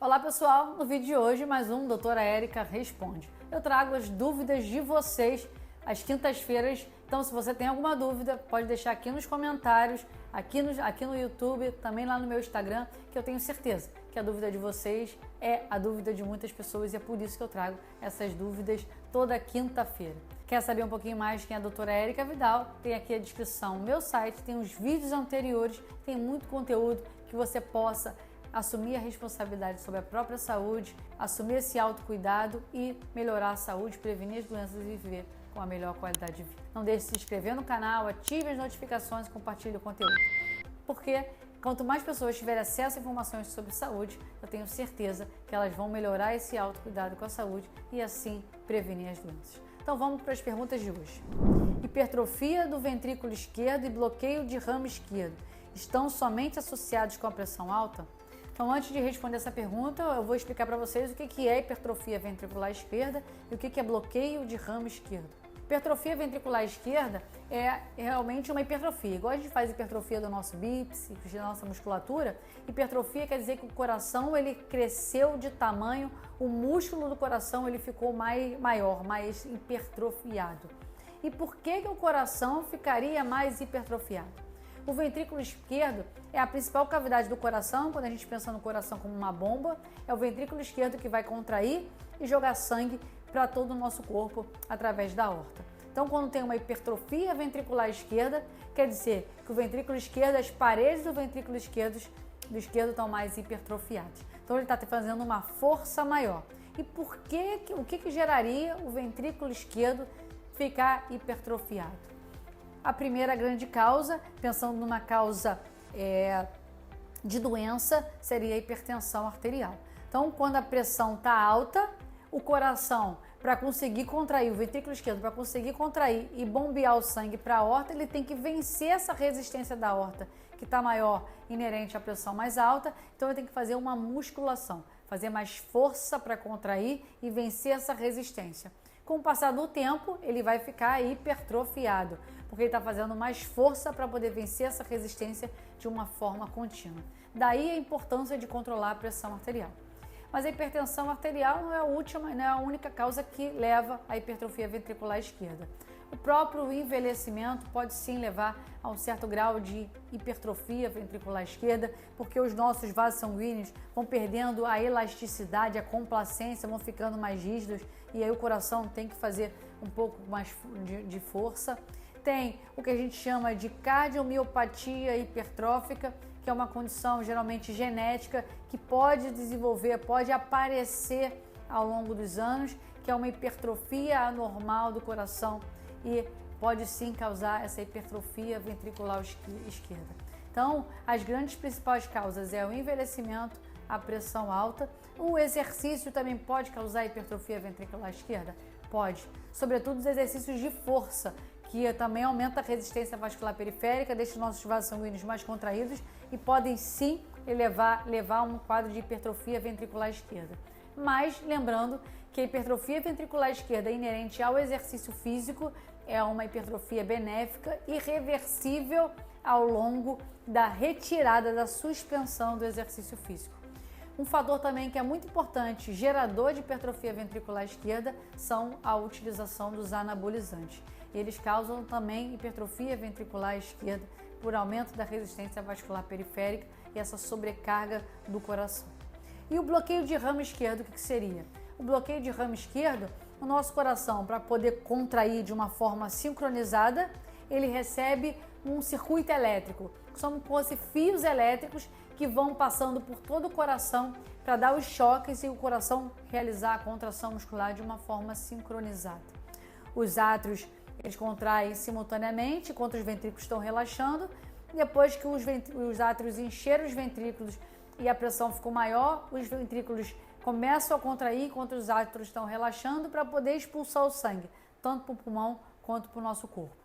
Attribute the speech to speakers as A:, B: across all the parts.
A: Olá pessoal, no vídeo de hoje mais um Doutora Érica Responde. Eu trago as dúvidas de vocês às quintas-feiras, então se você tem alguma dúvida pode deixar aqui nos comentários, aqui no YouTube, também lá no meu Instagram, que eu tenho certeza que a dúvida de vocês é a dúvida de muitas pessoas e é por isso que eu trago essas dúvidas toda quinta-feira. Quer saber um pouquinho mais quem é a doutora Érica Vidal? Tem aqui a descrição, meu site, tem os vídeos anteriores, tem muito conteúdo que você possa assumir a responsabilidade sobre a própria saúde, assumir esse autocuidado e melhorar a saúde, prevenir as doenças e viver com a melhor qualidade de vida. Não deixe de se inscrever no canal, ative as notificações e compartilhe o conteúdo. Porque quanto mais pessoas tiverem acesso a informações sobre saúde, eu tenho certeza que elas vão melhorar esse autocuidado com a saúde e assim prevenir as doenças. Então vamos para as perguntas de hoje. Hipertrofia do ventrículo esquerdo e bloqueio de ramo esquerdo estão somente associados com a pressão alta? Então, antes de responder essa pergunta, eu vou explicar para vocês o que é hipertrofia ventricular esquerda e o que é bloqueio de ramo esquerdo. Hipertrofia ventricular esquerda é realmente uma hipertrofia. Igual a gente faz hipertrofia do nosso bíceps, da nossa musculatura, hipertrofia quer dizer que o coração ele cresceu de tamanho, o músculo do coração ele ficou maior, mais hipertrofiado. E por que o coração ficaria mais hipertrofiado? O ventrículo esquerdo é a principal cavidade do coração. Quando a gente pensa no coração como uma bomba, é o ventrículo esquerdo que vai contrair e jogar sangue para todo o nosso corpo através da aorta. Então, quando tem uma hipertrofia ventricular esquerda, quer dizer que o ventrículo esquerdo, as paredes do ventrículo esquerdo estão mais hipertrofiadas. Então, ele está fazendo uma força maior. E o que geraria o ventrículo esquerdo ficar hipertrofiado? A primeira grande causa, pensando numa causa de doença, seria a hipertensão arterial. Então, quando a pressão está alta, o coração, para conseguir contrair, o ventrículo esquerdo, para conseguir contrair e bombear o sangue para a aorta, ele tem que vencer essa resistência da aorta, que está maior, inerente à pressão mais alta. Então, ele tem que fazer uma musculação, fazer mais força para contrair e vencer essa resistência. Com o passar do tempo, ele vai ficar hipertrofiado, porque ele está fazendo mais força para poder vencer essa resistência de uma forma contínua. Daí a importância de controlar a pressão arterial. Mas a hipertensão arterial não é a única causa que leva à hipertrofia ventricular esquerda. O próprio envelhecimento pode sim levar a um certo grau de hipertrofia ventricular esquerda, porque os nossos vasos sanguíneos vão perdendo a elasticidade, a complacência, vão ficando mais rígidos e aí o coração tem que fazer um pouco mais de força. Tem o que a gente chama de cardiomiopatia hipertrófica, que é uma condição geralmente genética que pode desenvolver, pode aparecer ao longo dos anos, que é uma hipertrofia anormal do coração e pode sim causar essa hipertrofia ventricular esquerda. Então, as grandes principais causas é o envelhecimento, a pressão alta. O exercício também pode causar hipertrofia ventricular esquerda? Pode, sobretudo os exercícios de força, que também aumenta a resistência vascular periférica, deixa os nossos vasos sanguíneos mais contraídos e podem sim levar a um quadro de hipertrofia ventricular esquerda. Mas lembrando que a hipertrofia ventricular esquerda inerente ao exercício físico é uma hipertrofia benéfica e reversível ao longo da retirada da suspensão do exercício físico. Um fator também que é muito importante, gerador de hipertrofia ventricular esquerda, são a utilização dos anabolizantes. Eles causam também hipertrofia ventricular esquerda por aumento da resistência vascular periférica e essa sobrecarga do coração. E o bloqueio de ramo esquerdo, o que seria? O bloqueio de ramo esquerdo, o nosso coração, para poder contrair de uma forma sincronizada, ele recebe um circuito elétrico. São como se fios elétricos que vão passando por todo o coração para dar os choques e o coração realizar a contração muscular de uma forma sincronizada. Os átrios, eles contraem simultaneamente enquanto os ventrículos estão relaxando. Depois que os átrios encheram os ventrículos e a pressão ficou maior, os ventrículos começam a contrair enquanto os átrios estão relaxando para poder expulsar o sangue, tanto para o pulmão quanto para o nosso corpo.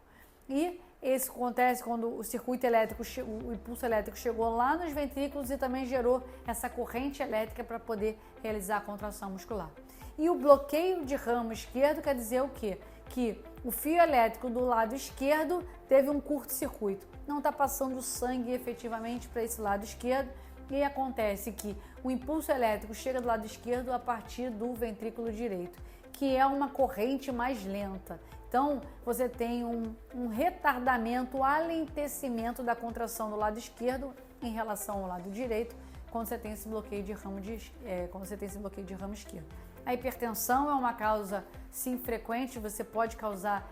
A: E isso acontece quando o circuito elétrico, o impulso elétrico chegou lá nos ventrículos e também gerou essa corrente elétrica para poder realizar a contração muscular. E o bloqueio de ramo esquerdo quer dizer o quê? Que o fio elétrico do lado esquerdo teve um curto-circuito, não está passando sangue efetivamente para esse lado esquerdo e acontece que o impulso elétrico chega do lado esquerdo a partir do ventrículo direito, que é uma corrente mais lenta. Então, você tem um retardamento, alentecimento da contração do lado esquerdo em relação ao lado direito, quando você tem esse bloqueio de ramo esquerdo. A hipertensão é uma causa, sim, frequente, você pode causar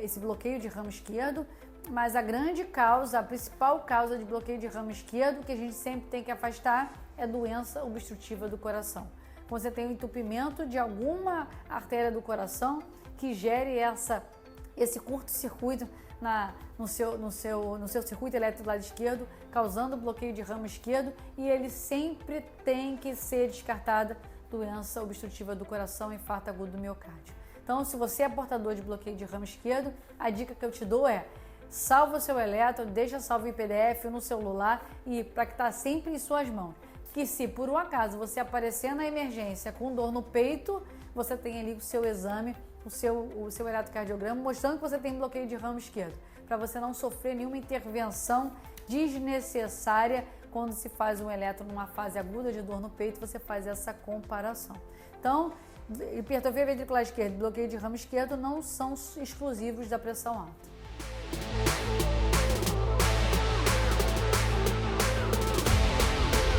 A: esse bloqueio de ramo esquerdo, mas a grande causa, a principal causa de bloqueio de ramo esquerdo, que a gente sempre tem que afastar, é doença obstrutiva do coração. Quando você tem um entupimento de alguma artéria do coração que gere esse curto-circuito no seu circuito elétrico do lado esquerdo, causando bloqueio de ramo esquerdo, e ele sempre tem que ser descartada doença obstrutiva do coração, infarto agudo do miocárdio. Então, se você é portador de bloqueio de ramo esquerdo, a dica que eu te dou é: salva o seu eletro, deixa salvo em PDF no celular e para que está sempre em suas mãos. Que se por um acaso você aparecer na emergência com dor no peito, você tem ali o seu exame, o seu eletrocardiograma, mostrando que você tem bloqueio de ramo esquerdo, para você não sofrer nenhuma intervenção desnecessária quando se faz um eletro numa fase aguda de dor no peito, você faz essa comparação. Então, hipertrofia ventricular esquerda e bloqueio de ramo esquerdo não são exclusivos da pressão alta.